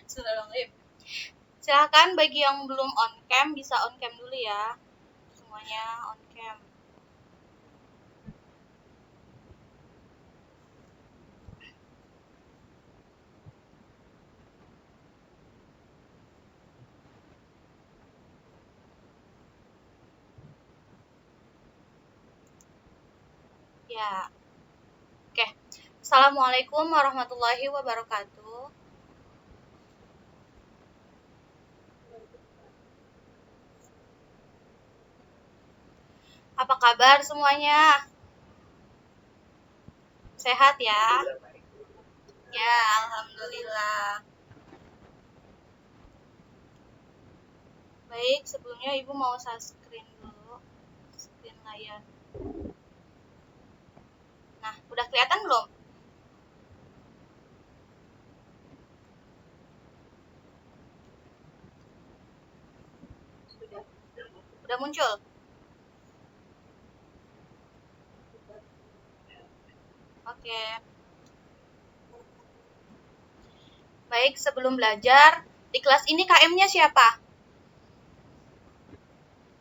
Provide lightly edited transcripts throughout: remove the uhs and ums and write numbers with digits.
Sudah dong, Im. Silakan bagi yang belum on cam bisa on cam dulu ya. Semuanya on cam. Ya. Oke. Assalamualaikum warahmatullahi wabarakatuh. Apa kabar semuanya? Sehat ya? Ya, alhamdulillah. Baik, sebelumnya Ibu mau saya screen dulu. Screen layar. Nah, udah kelihatan belum? Udah muncul? Oke. Baik, sebelum belajar, di kelas ini KM-nya siapa?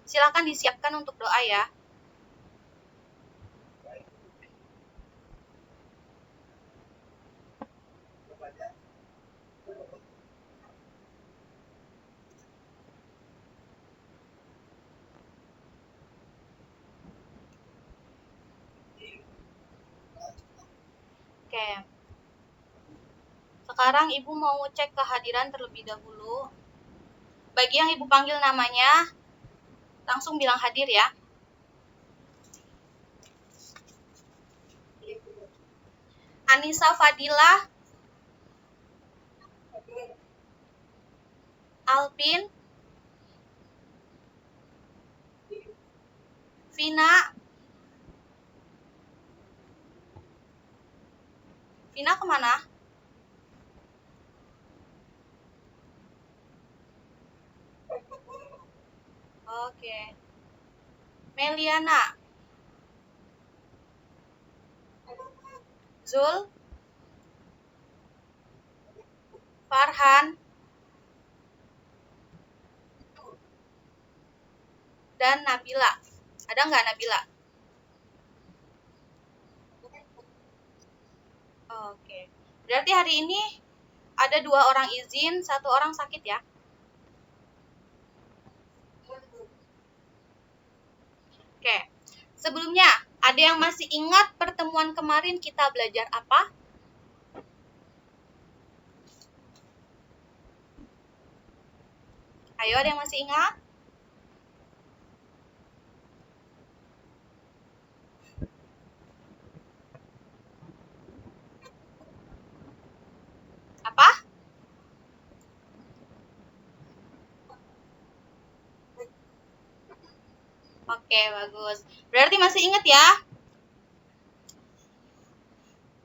Silakan disiapkan untuk doa ya. Oke. Sekarang Ibu mau cek kehadiran terlebih dahulu. Bagi yang Ibu panggil namanya, langsung bilang hadir ya. Anissa Fadilah, Alpin, Vina. Vina kemana? Oke. Meliana, Zul, Farhan, dan Nabila. Ada nggak Nabila? Oke. Berarti hari ini ada 2 orang izin, 1 orang sakit ya? Oke. Sebelumnya, ada yang masih ingat pertemuan kemarin kita belajar apa? Ayo, ada yang masih ingat? Apa? Oke, bagus. Berarti masih ingat ya?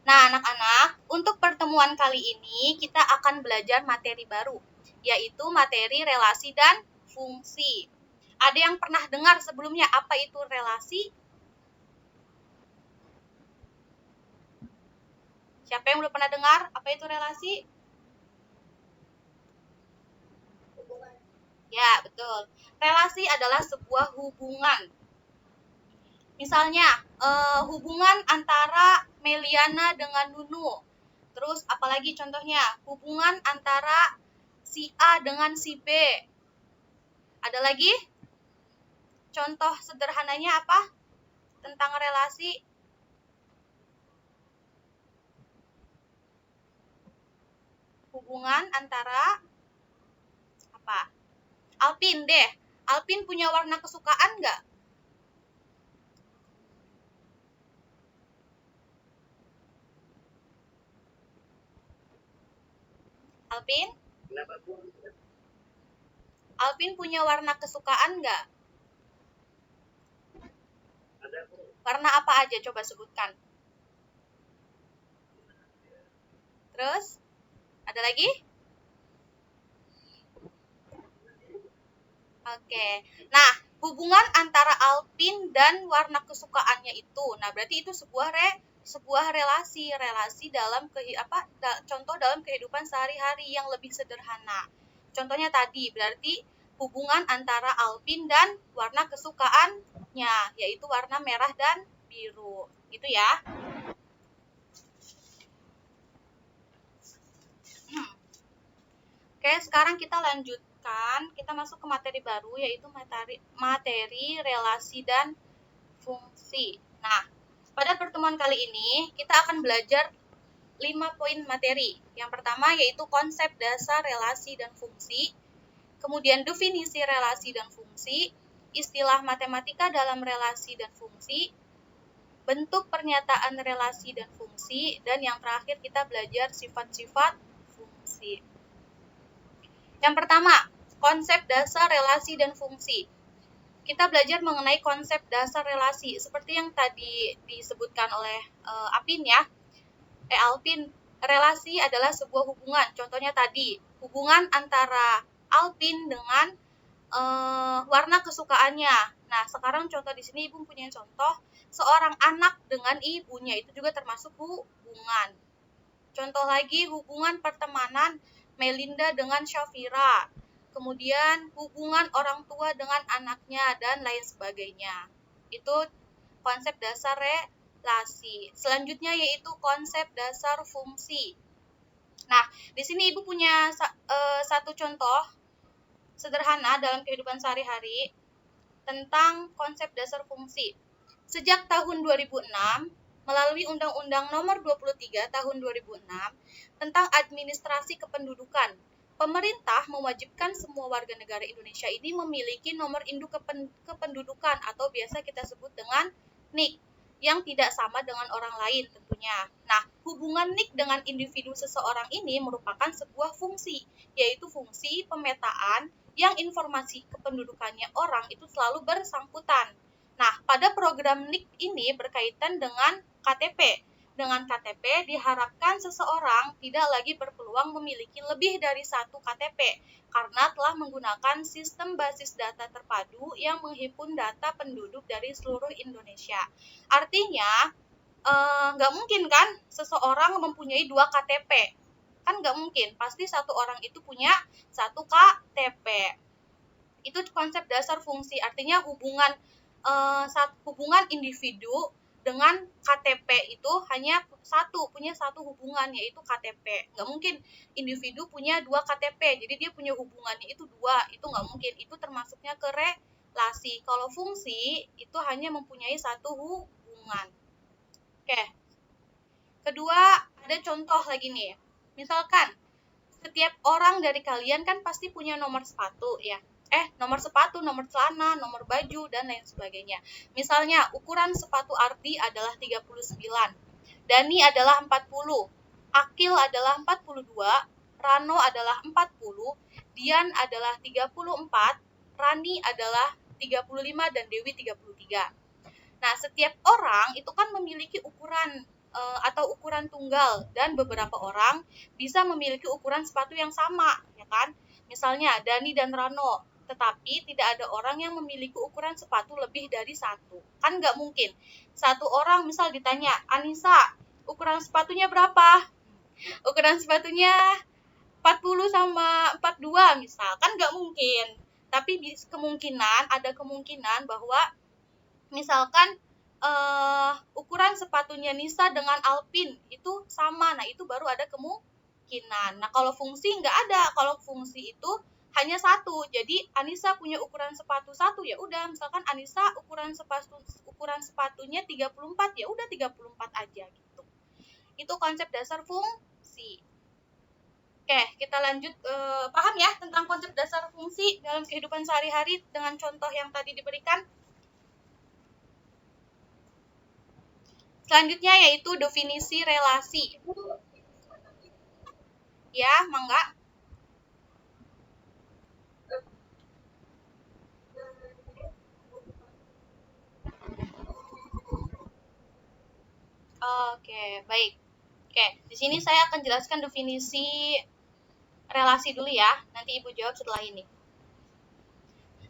Nah, anak-anak, untuk pertemuan kali ini kita akan belajar materi baru, yaitu materi relasi dan fungsi. Ada yang pernah dengar sebelumnya apa itu relasi? Siapa yang belum pernah dengar apa itu relasi? Ya, betul. Relasi adalah sebuah hubungan. Misalnya, hubungan antara Meliana dengan Nunu. Terus apalagi contohnya? Hubungan antara si A dengan si B. Ada lagi? Contoh sederhananya apa? Tentang relasi? Hubungan antara apa? Alpin deh. Alpin punya warna kesukaan nggak? Alpin? Alpin punya warna kesukaan nggak? Warna apa aja? Coba sebutkan. Terus? Ada lagi? Oke. Nah, hubungan antara Alpin dan warna kesukaannya itu. Nah, berarti itu sebuah sebuah relasi dalam contoh dalam kehidupan sehari-hari yang lebih sederhana. Contohnya tadi berarti hubungan antara Alpin dan warna kesukaannya, yaitu warna merah dan biru. Gitu ya. Oke, sekarang kita lanjutkan. Kita masuk ke materi baru, yaitu materi relasi dan fungsi. Nah, pada pertemuan kali ini, kita akan belajar 5 poin materi. Yang pertama yaitu konsep dasar relasi dan fungsi, kemudian definisi relasi dan fungsi, istilah matematika dalam relasi dan fungsi, bentuk pernyataan relasi dan fungsi, dan yang terakhir kita belajar sifat-sifat fungsi. Yang pertama, konsep dasar relasi dan fungsi. Kita belajar mengenai konsep dasar relasi, seperti yang tadi disebutkan oleh Alpin ya. Alpin, relasi adalah sebuah hubungan. Contohnya tadi, hubungan antara Alpin dengan warna kesukaannya. Nah, sekarang contoh di sini Ibu punya contoh seorang anak dengan ibunya, itu juga termasuk hubungan. Contoh lagi, hubungan pertemanan Melinda dengan Syafira. Kemudian hubungan orang tua dengan anaknya dan lain sebagainya. Itu konsep dasar relasi. Selanjutnya yaitu konsep dasar fungsi. Nah, di sini Ibu punya satu contoh sederhana dalam kehidupan sehari-hari tentang konsep dasar fungsi. Sejak tahun 2006, melalui Undang-Undang Nomor 23 Tahun 2006 tentang Administrasi Kependudukan, pemerintah mewajibkan semua warga negara Indonesia ini memiliki nomor induk kependudukan atau biasa kita sebut dengan NIK yang tidak sama dengan orang lain tentunya. Nah, hubungan NIK dengan individu seseorang ini merupakan sebuah fungsi, yaitu fungsi pemetaan yang informasi kependudukannya orang itu selalu bersangkutan. Nah, pada program NIK ini berkaitan dengan KTP. Dengan KTP diharapkan seseorang tidak lagi berpeluang memiliki lebih dari satu KTP karena telah menggunakan sistem basis data terpadu yang menghimpun data penduduk dari seluruh Indonesia. Artinya, nggak mungkin kan seseorang mempunyai 2 KTP. Kan nggak mungkin, pasti satu orang itu punya satu KTP. Itu konsep dasar fungsi, artinya hubungan individu dengan KTP itu hanya punya satu hubungan, yaitu KTP. Nggak mungkin individu punya 2 KTP, jadi dia punya hubungannya itu 2, itu nggak mungkin. Itu termasuknya ke relasi. Kalau fungsi itu hanya mempunyai satu hubungan. Oke. Kedua, ada contoh lagi nih. Misalkan setiap orang dari kalian kan pasti punya nomor sepatu ya. Nomor sepatu, nomor celana, nomor baju, dan lain sebagainya. Misalnya, ukuran sepatu Ardi adalah 39, Dani adalah 40, Akil adalah 42, Rano adalah 40, Dian adalah 34, Rani adalah 35, dan Dewi 33. Nah, setiap orang itu kan memiliki ukuran atau ukuran tunggal, dan beberapa orang bisa memiliki ukuran sepatu yang sama, ya kan? Misalnya Dani dan Rano, tetapi tidak ada orang yang memiliki ukuran sepatu lebih dari satu. Kan nggak mungkin. Satu orang misal ditanya, Anissa, ukuran sepatunya berapa? Ukuran sepatunya 40 sama 42 misal. Kan nggak mungkin. Tapi ada kemungkinan bahwa misalkan ukuran sepatunya Nisa dengan Alpin itu sama. Nah, itu baru ada kemungkinan. Nah, kalau fungsi nggak ada. Kalau fungsi itu hanya satu. Jadi Anissa punya ukuran sepatu satu, ya udah, misalkan Anissa ukuran sepatunya 34, ya udah 34 aja gitu. Itu konsep dasar fungsi. Oke, kita lanjut. Paham ya tentang konsep dasar fungsi dalam kehidupan sehari-hari dengan contoh yang tadi diberikan? Selanjutnya yaitu definisi relasi. Ya, mangga. Oke, baik. Oke, di sini saya akan jelaskan definisi relasi dulu ya. Nanti Ibu jawab setelah ini.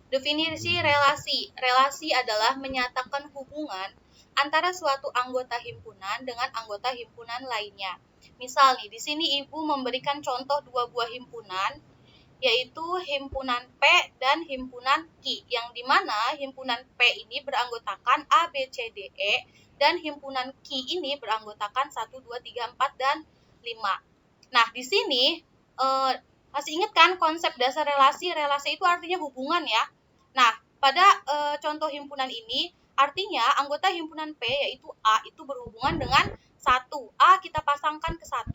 Definisi relasi. Relasi adalah menyatakan hubungan antara suatu anggota himpunan dengan anggota himpunan lainnya. Misal nih, di sini Ibu memberikan contoh dua buah himpunan, yaitu himpunan P dan himpunan Q, yang dimana himpunan P ini beranggotakan A, B, C, D, E, dan himpunan Q ini beranggotakan 1, 2, 3, 4, dan 5. Nah, di sini masih ingat kan konsep dasar relasi? Relasi itu artinya hubungan ya. Nah, pada contoh himpunan ini, artinya anggota himpunan P yaitu A itu berhubungan dengan 1. A kita pasangkan ke 1,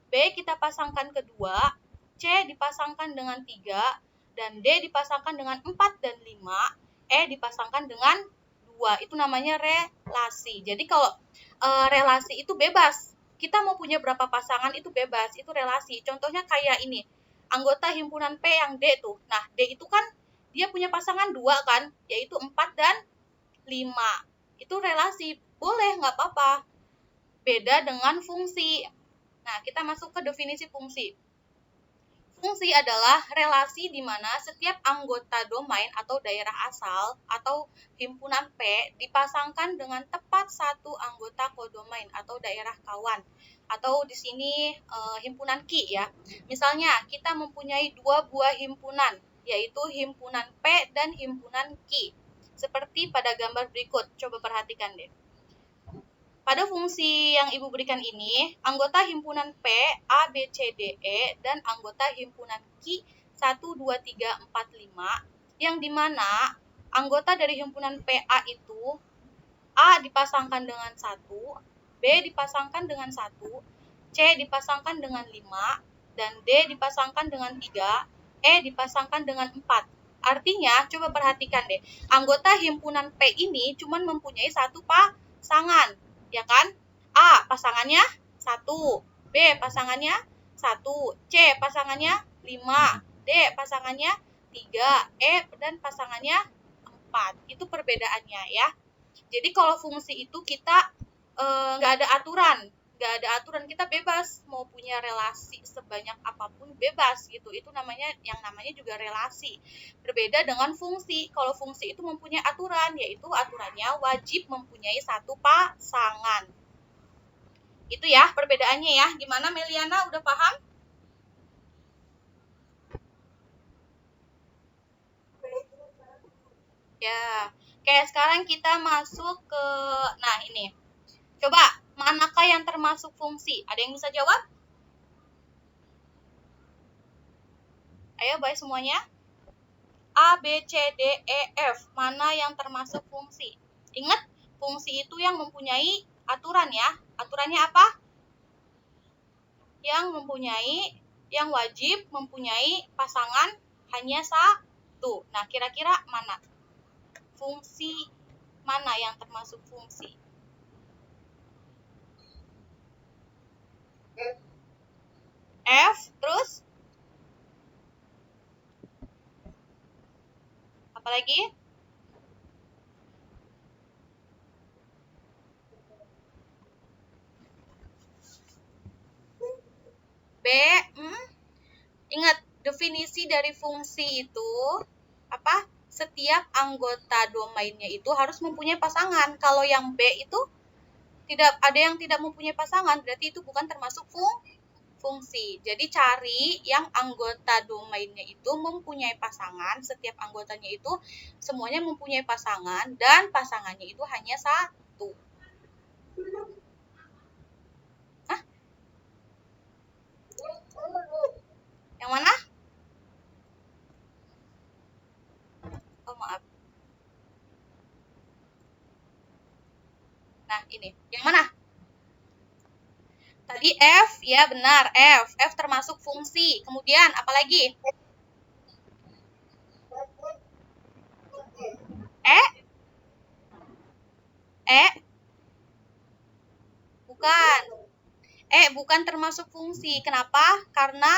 B kita pasangkan ke 2, C dipasangkan dengan 3, dan D dipasangkan dengan 4 dan 5, E dipasangkan dengan 2. Itu namanya relasi. Jadi kalau relasi itu bebas. Kita mau punya berapa pasangan itu bebas, itu relasi. Contohnya kayak ini, anggota himpunan P yang D tuh. Nah, D itu kan dia punya pasangan 2 kan, yaitu 4 dan 5. Itu relasi, boleh, nggak apa-apa. Beda dengan fungsi. Nah, kita masuk ke definisi fungsi. Fungsi adalah relasi di mana setiap anggota domain atau daerah asal atau himpunan P dipasangkan dengan tepat satu anggota kodomain atau daerah kawan. Atau di sini himpunan Q ya. Misalnya kita mempunyai dua buah himpunan, yaitu himpunan P dan himpunan Q. Seperti pada gambar berikut, coba perhatikan deh. Pada fungsi yang Ibu berikan ini, anggota himpunan P, A, B, C, D, E, dan anggota himpunan Q 1, 2, 3, 4, 5, yang dimana anggota dari himpunan PA itu A dipasangkan dengan 1, B dipasangkan dengan 1, C dipasangkan dengan 5, dan D dipasangkan dengan 3, E dipasangkan dengan 4. Artinya, coba perhatikan deh, anggota himpunan P ini cuma mempunyai satu pasangan, ya kan? A pasangannya 1, B pasangannya 1, C pasangannya 5, D pasangannya 3, E dan pasangannya 4. Itu perbedaannya ya. Jadi kalau fungsi itu kita nggak ada aturan, kita bebas mau punya relasi sebanyak apapun bebas gitu. Itu namanya juga relasi. Berbeda dengan fungsi. Kalau fungsi itu mempunyai aturan, yaitu aturannya wajib mempunyai satu pasangan. Itu ya perbedaannya ya. Gimana Meliana, udah paham? Ya. Oke, sekarang kita masuk ke ini. Coba, manakah yang termasuk fungsi? Ada yang bisa jawab? Ayo, baik semuanya. A, B, C, D, E, F. Mana yang termasuk fungsi? Ingat, fungsi itu yang mempunyai aturan ya. Aturannya apa? Yang wajib mempunyai pasangan hanya satu. Nah, kira-kira mana? Fungsi mana yang termasuk fungsi? F, terus? Apalagi? B, ingat definisi dari fungsi itu apa? Setiap anggota domainnya itu harus mempunyai pasangan. Kalau yang B itu tidak ada yang tidak mempunyai pasangan, berarti itu bukan termasuk fungsi. Jadi cari yang anggota domainnya itu mempunyai pasangan, setiap anggotanya itu semuanya mempunyai pasangan dan pasangannya itu hanya satu. Hah? Yang mana? Oh, maaf. Nah, ini. Yang mana? Tadi F, ya benar, F. F termasuk fungsi. Kemudian, apalagi? E? E? Bukan. Bukan termasuk fungsi. Kenapa? Karena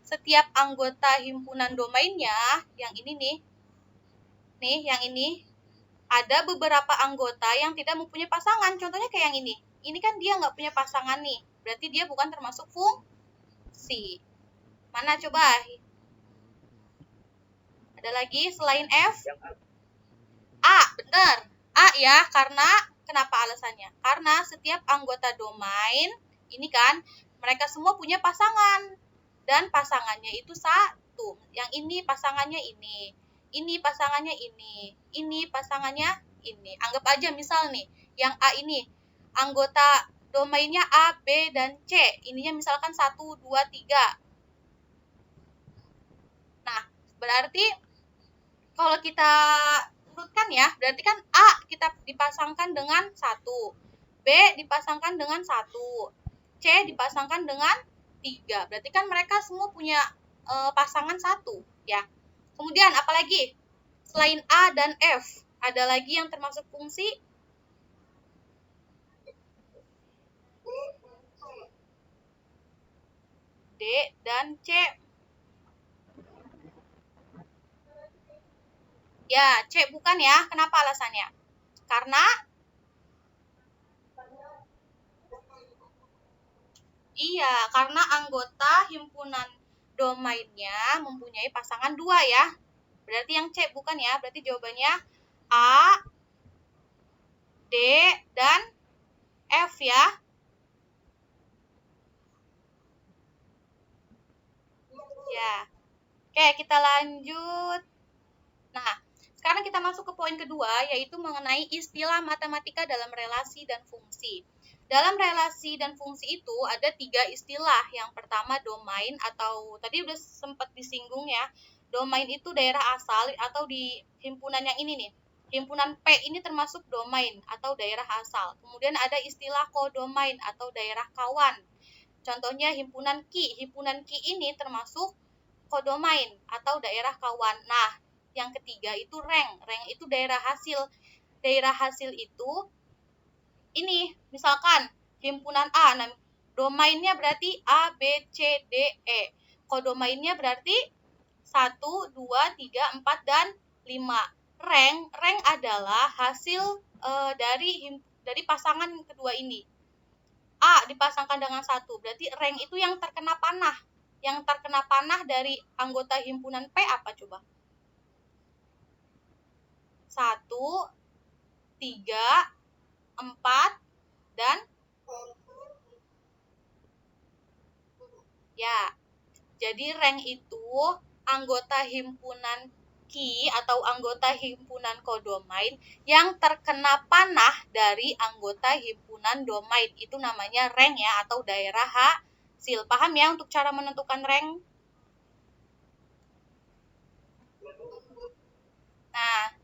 setiap anggota himpunan domainnya, yang ini nih, yang ini, ada beberapa anggota yang tidak mempunyai pasangan. Contohnya kayak yang ini. Ini kan dia nggak punya pasangan nih. Berarti dia bukan termasuk fungsi. Mana coba? Ada lagi selain F? A, benar. A ya, karena Kenapa alasannya? Karena setiap anggota domain ini kan mereka semua punya pasangan dan pasangannya itu satu. Yang ini pasangannya ini pasangannya ini pasangannya ini. Anggap aja misal nih, yang A ini anggota domainnya A, B, dan C. Ininya misalkan 1, 2, 3. Nah, berarti kalau kita urutkan ya, berarti kan A kita dipasangkan dengan 1, B dipasangkan dengan 1, C dipasangkan dengan 3. Berarti kan mereka semua punya pasangan 1 ya. Kemudian apalagi selain A dan F, ada lagi yang termasuk fungsi D dan C. Ya, C bukan ya. Kenapa alasannya? Karena karena anggota himpunan domainnya mempunyai pasangan 2 ya. Berarti yang C bukan ya. Berarti jawabannya A, D, dan F ya. Ya. Oke, kita lanjut. Nah, sekarang kita masuk ke poin kedua, yaitu mengenai istilah matematika dalam relasi dan fungsi. Dalam relasi dan fungsi itu ada 3 istilah. Yang pertama domain atau tadi udah sempat disinggung ya. Domain itu daerah asal atau di himpunan yang ini nih. Himpunan P ini termasuk domain atau daerah asal. Kemudian ada istilah kodomain atau daerah kawan. Contohnya himpunan Q. Himpunan Q ini termasuk kodomain atau daerah kawan. Nah, yang ketiga itu rank. Rank itu daerah hasil. Daerah hasil itu ini, misalkan himpunan A, nah, domainnya berarti A, B, C, D, E. Kodomainnya berarti 1, 2, 3, 4, dan 5. Rank adalah hasil dari pasangan kedua ini. A dipasangkan dengan 1, berarti rank itu yang terkena panah. Yang terkena panah dari anggota himpunan P apa coba? 1, 3, 4, dan ya. Jadi rank itu anggota himpunan Q atau anggota himpunan kodomain yang terkena panah dari anggota himpunan domain. Itu namanya rank ya atau daerah hasil. Paham ya untuk cara menentukan rank? Nah,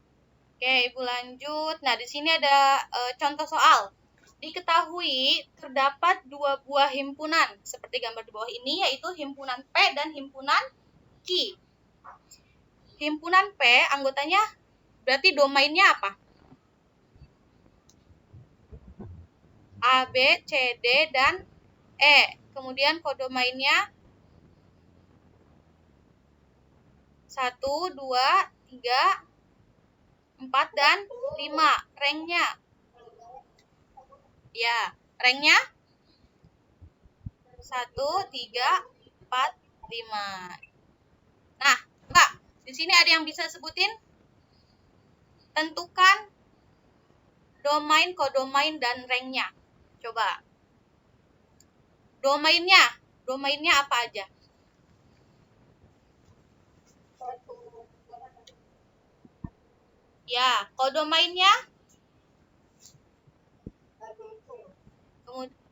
oke, Ibu lanjut. Nah, di sini ada contoh soal. Diketahui terdapat 2 buah himpunan seperti gambar di bawah ini, yaitu himpunan P dan himpunan Q. Himpunan P anggotanya berarti domainnya apa? A, B, C, D, dan E. Kemudian kodomainnya 1, 2, 3, 4, dan 5. Ranknya? Ya, ranknya 1, 3, 4, 5. Nah, Mbak, di sini ada yang bisa sebutin? Tentukan domain, kodomain, dan ranknya. Coba. Domainnya apa aja? Ya, kodomainnya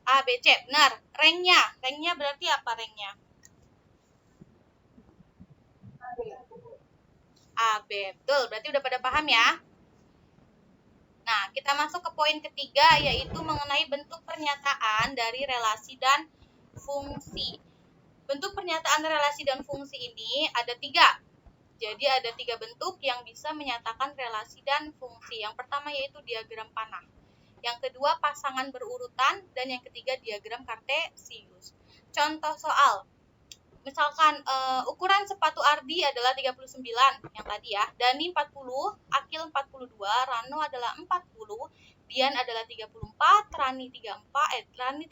A, B, C. Benar. Ranknya berarti apa ranknya? A, B. Betul, berarti udah pada paham ya? Nah, kita masuk ke poin ketiga, yaitu mengenai bentuk pernyataan dari relasi dan fungsi. Bentuk pernyataan relasi dan fungsi ini ada 3. Jadi ada 3 bentuk yang bisa menyatakan relasi dan fungsi. Yang pertama yaitu diagram panah. Yang kedua pasangan berurutan. Dan yang ketiga diagram kartesius. Contoh soal. Misalkan ukuran sepatu Ardi adalah 39 yang tadi ya. Dani 40, Akil 42, Rano adalah 40, Dian adalah 34, Rani 35,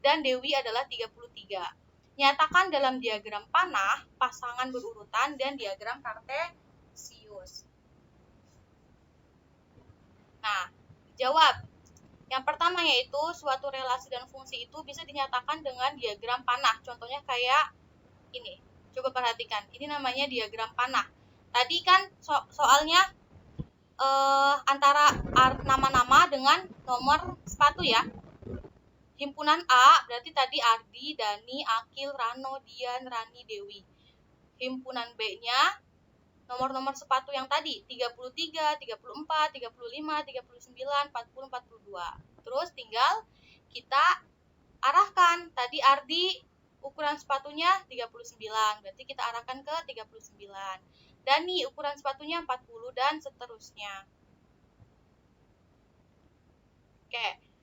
dan Dewi adalah 33. Nyatakan dalam diagram panah, pasangan berurutan, dan diagram kartesius. Nah, Jawab. Yang pertama yaitu suatu relasi dan fungsi itu bisa dinyatakan dengan diagram panah. Contohnya kayak ini. Coba perhatikan. Ini namanya diagram panah. Tadi kan soalnya antara nama-nama dengan nomor sepatu ya. Himpunan A berarti tadi Ardi, Dani, Akil, Rano, Dian, Rani, Dewi. Himpunan B-nya nomor-nomor sepatu yang tadi 33, 34, 35, 39, 40, 42. Terus tinggal kita arahkan. Tadi Ardi ukuran sepatunya 39, berarti kita arahkan ke 39. Dani ukuran sepatunya 40 dan seterusnya. Oke.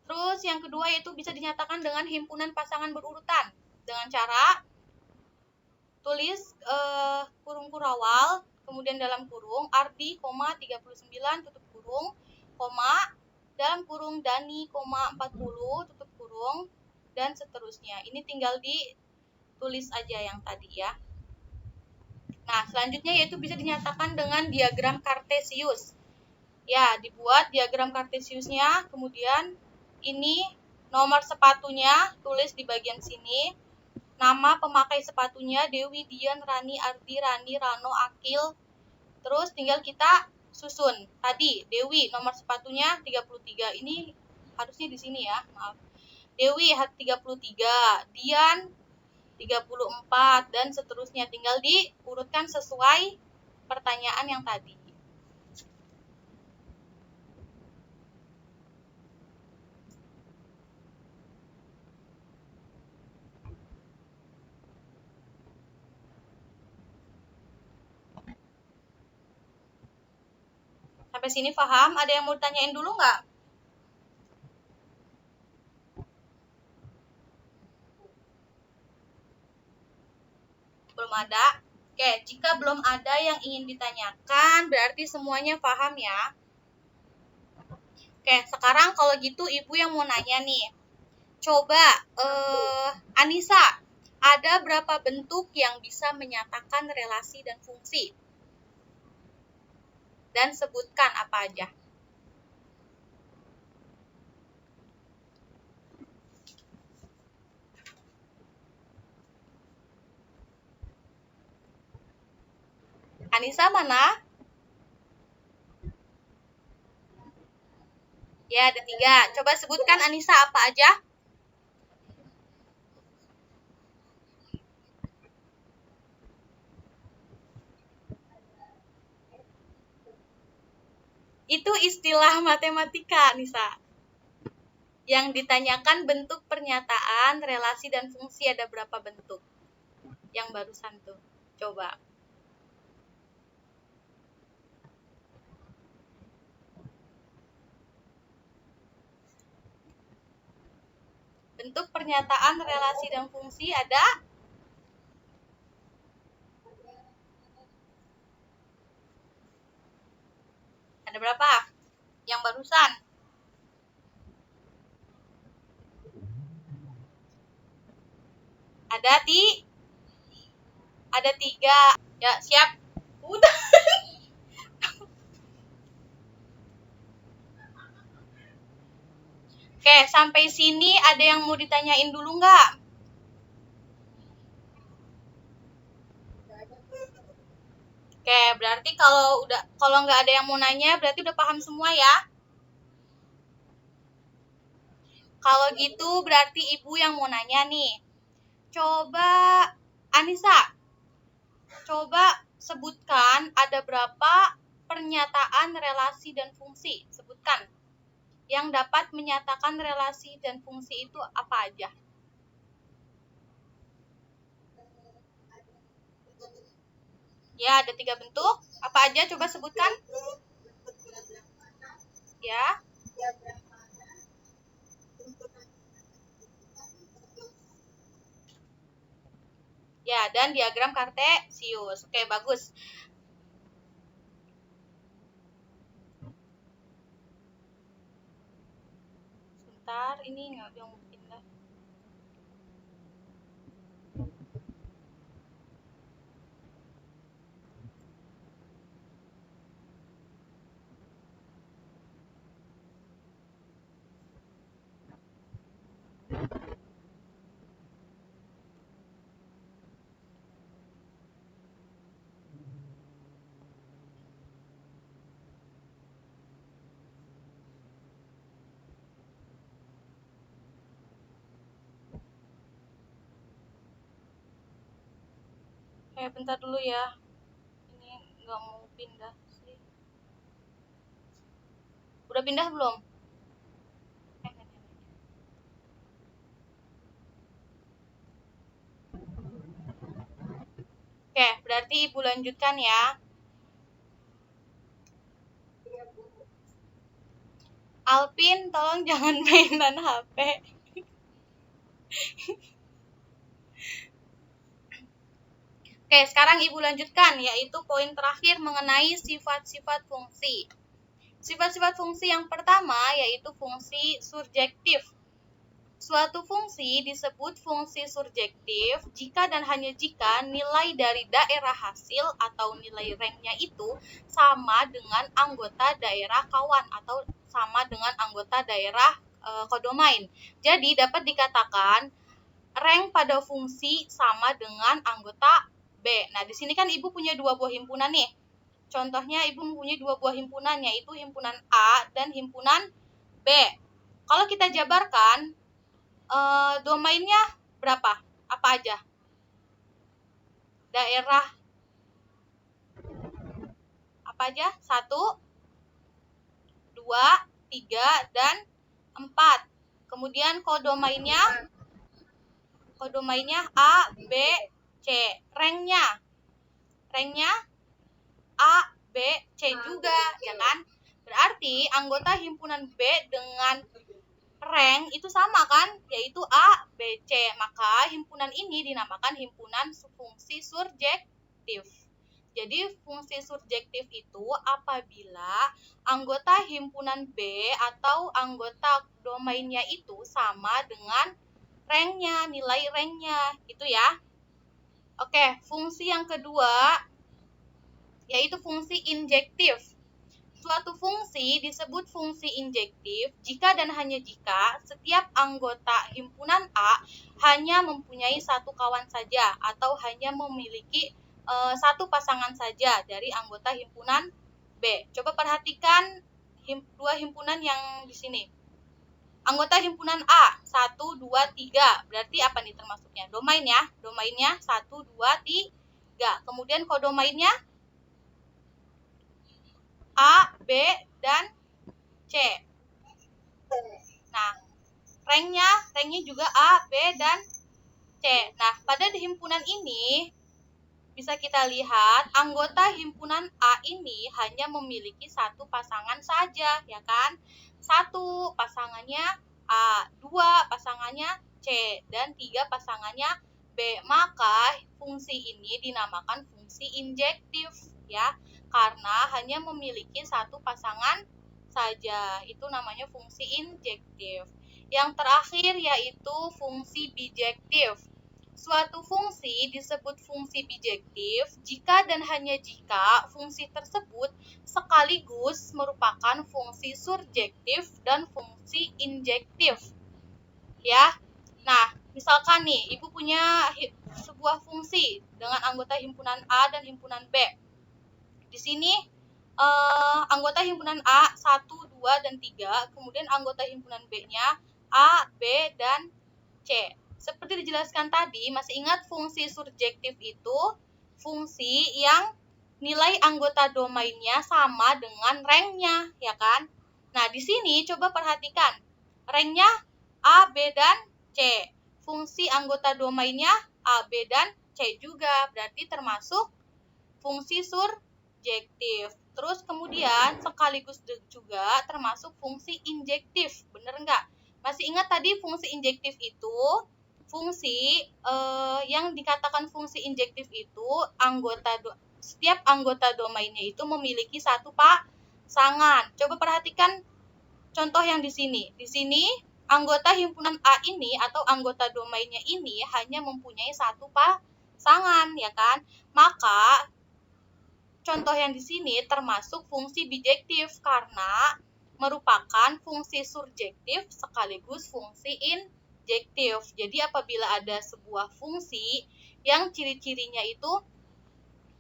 Terus yang kedua yaitu bisa dinyatakan dengan himpunan pasangan berurutan dengan cara tulis kurung kurawal, kemudian dalam kurung Ardi, 39 tutup kurung, koma dalam kurung Dani, 40 tutup kurung dan seterusnya. Ini tinggal ditulis aja yang tadi ya. Nah, selanjutnya yaitu bisa dinyatakan dengan diagram Kartesius. Ya, dibuat diagram Kartesiusnya, kemudian ini nomor sepatunya tulis di bagian sini. Nama pemakai sepatunya Dewi, Dian, Rani, Ardi, Rani, Rano, Akil. Terus tinggal kita susun. Tadi Dewi nomor sepatunya 33. Ini harusnya di sini ya, maaf. Dewi 33, Dian 34 dan seterusnya. Tinggal diurutkan sesuai pertanyaan yang tadi. Sampai sini paham? Ada yang mau ditanyain dulu nggak? Belum ada? Oke, jika belum ada yang ingin ditanyakan, berarti semuanya paham ya. Oke, sekarang kalau gitu Ibu yang mau nanya nih. Coba, Anissa, ada berapa bentuk yang bisa menyatakan relasi dan fungsi? Dan sebutkan apa aja. Anissa mana? Ya, ada 3. Coba sebutkan Anissa apa aja. Itu istilah matematika, Anissa. Yang ditanyakan bentuk pernyataan, relasi, dan fungsi ada berapa bentuk? Yang barusan tuh. Coba. Bentuk pernyataan, relasi, dan fungsi ada? Ada berapa? Yang barusan. Ada 3. Ya, siap. Udah. Oke, sampai sini ada yang mau ditanyain dulu nggak? Oke, berarti kalau nggak ada yang mau nanya, berarti udah paham semua ya? Kalau gitu berarti Ibu yang mau nanya nih. Coba, Anissa, coba sebutkan ada berapa pernyataan relasi dan fungsi. Sebutkan. Yang dapat menyatakan relasi dan fungsi itu apa aja? Ya, ada 3 bentuk. Apa aja? Coba sebutkan. Ya. Ya, dan diagram Kartesius. Oke, bagus. Sebentar, ini nggak yang pindah. Bentar dulu ya. Ini nggak mau pindah sih. Udah pindah belum? Oke, berarti Ibu lanjutkan ya. Alpin, tolong jangan mainan HP. Oke, sekarang Ibu lanjutkan, yaitu poin terakhir mengenai sifat-sifat fungsi. Sifat-sifat fungsi yang pertama yaitu fungsi surjektif. Suatu fungsi disebut fungsi surjektif jika dan hanya jika nilai dari daerah hasil atau nilai ranknya itu sama dengan anggota daerah kawan atau sama dengan anggota daerah kodomain. Jadi dapat dikatakan rank pada fungsi sama dengan anggota B. Nah, di sini kan Ibu punya dua buah himpunan nih. Contohnya Ibu mempunyai dua buah himpunan, yaitu himpunan A dan himpunan B. Kalau kita jabarkan, domainnya berapa? Apa aja? Daerah apa aja? 1, 2, 3, dan 4. Kemudian kodomainnya A, B, C. Ranknya A, B, C juga, ya kan? Berarti anggota himpunan B dengan rank itu sama kan, yaitu A, B, C. Maka himpunan ini dinamakan himpunan fungsi surjektif. Jadi fungsi surjektif itu apabila anggota himpunan B atau anggota domainnya itu sama dengan ranknya, nilai ranknya, gitu ya. Oke, fungsi yang kedua yaitu fungsi injektif. Suatu fungsi disebut fungsi injektif jika dan hanya jika setiap anggota himpunan A hanya mempunyai satu kawan saja atau hanya memiliki satu pasangan saja dari anggota himpunan B. Coba perhatikan dua himpunan yang di sini. Anggota himpunan A 1, 2, 3. Berarti apa nih termasuknya? Domain ya. Domainnya 1, 2, 3. Kemudian kodomainnya A, B, dan C. Nah, ranknya juga A, B, dan C. Nah, pada himpunan ini bisa kita lihat anggota himpunan A ini hanya memiliki satu pasangan saja, ya kan? 1 pasangannya A, 2 pasangannya C, dan 3 pasangannya B. Maka fungsi ini dinamakan fungsi injektif, ya, karena hanya memiliki satu pasangan saja. Itu namanya fungsi injektif. Yang terakhir yaitu fungsi bijektif. Suatu fungsi disebut fungsi bijektif jika dan hanya jika fungsi tersebut sekaligus merupakan fungsi surjektif dan fungsi injektif. Ya. Nah, misalkan nih, Ibu punya sebuah fungsi dengan anggota himpunan A dan himpunan B. Di sini anggota himpunan A 1, 2, dan 3, kemudian anggota himpunan B-nya A, B, dan C. Seperti dijelaskan tadi, masih ingat fungsi surjektif itu fungsi yang nilai anggota domainnya sama dengan ranknya, ya kan? Nah, di sini coba perhatikan. Ranknya A, B, dan C. Fungsi anggota domainnya A, B, dan C juga. Berarti termasuk fungsi surjektif. Terus kemudian sekaligus juga termasuk fungsi injektif. Bener nggak? Masih ingat tadi fungsi injektif itu fungsi yang dikatakan fungsi injektif itu setiap anggota domainnya itu memiliki satu pasangan. Coba perhatikan contoh yang di sini. Di sini anggota himpunan A ini atau anggota domainnya ini hanya mempunyai satu pasangan, ya kan? Maka contoh yang di sini termasuk fungsi bijektif karena merupakan fungsi surjektif sekaligus fungsi injektif. Jadi apabila ada sebuah fungsi yang ciri-cirinya itu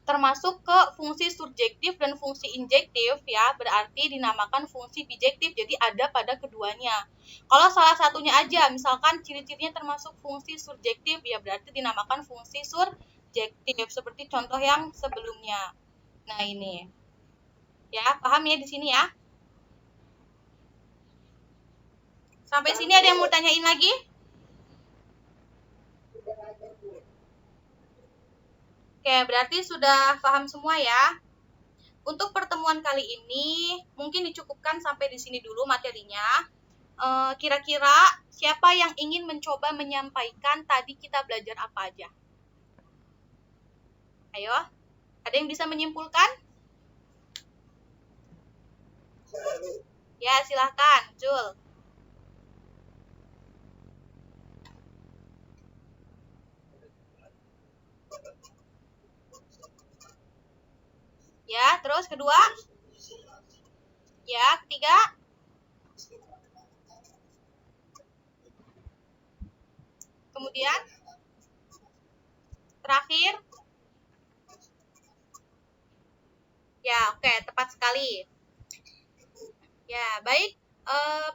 termasuk ke fungsi surjektif dan fungsi injektif, ya, berarti dinamakan fungsi bijektif. Jadi ada pada keduanya. Kalau salah satunya aja, misalkan ciri-cirinya termasuk fungsi surjektif, ya berarti dinamakan fungsi surjektif. adjektif seperti contoh yang sebelumnya. Nah, ini. Ya, paham ya di sini ya? Sampai sini ada yang mau tanyain lagi? Oke, berarti sudah paham semua ya. Untuk pertemuan kali ini mungkin dicukupkan sampai di sini dulu materinya. Kira-kira siapa yang ingin mencoba menyampaikan tadi kita belajar apa aja? Ayo, ada yang bisa menyimpulkan? Ya, silahkan, Jul. Ya, terus kedua? Ya, ketiga? Kemudian? Terakhir? Ya, oke, tepat sekali. Ya, baik.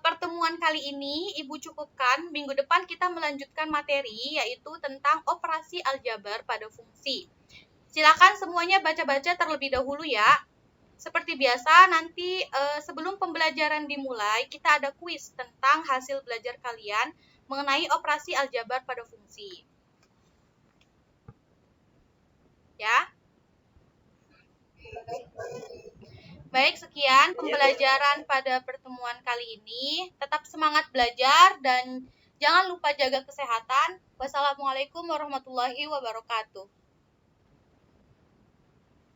Pertemuan kali ini Ibu cukupkan. Minggu depan kita melanjutkan materi yaitu tentang operasi aljabar pada fungsi. Silakan semuanya baca-baca terlebih dahulu ya. Seperti biasa nanti sebelum pembelajaran dimulai kita ada kuis tentang hasil belajar kalian mengenai operasi aljabar pada fungsi. Ya. Baik, sekian pembelajaran pada pertemuan kali ini. Tetap semangat belajar dan jangan lupa jaga kesehatan. Wassalamualaikum warahmatullahi wabarakatuh.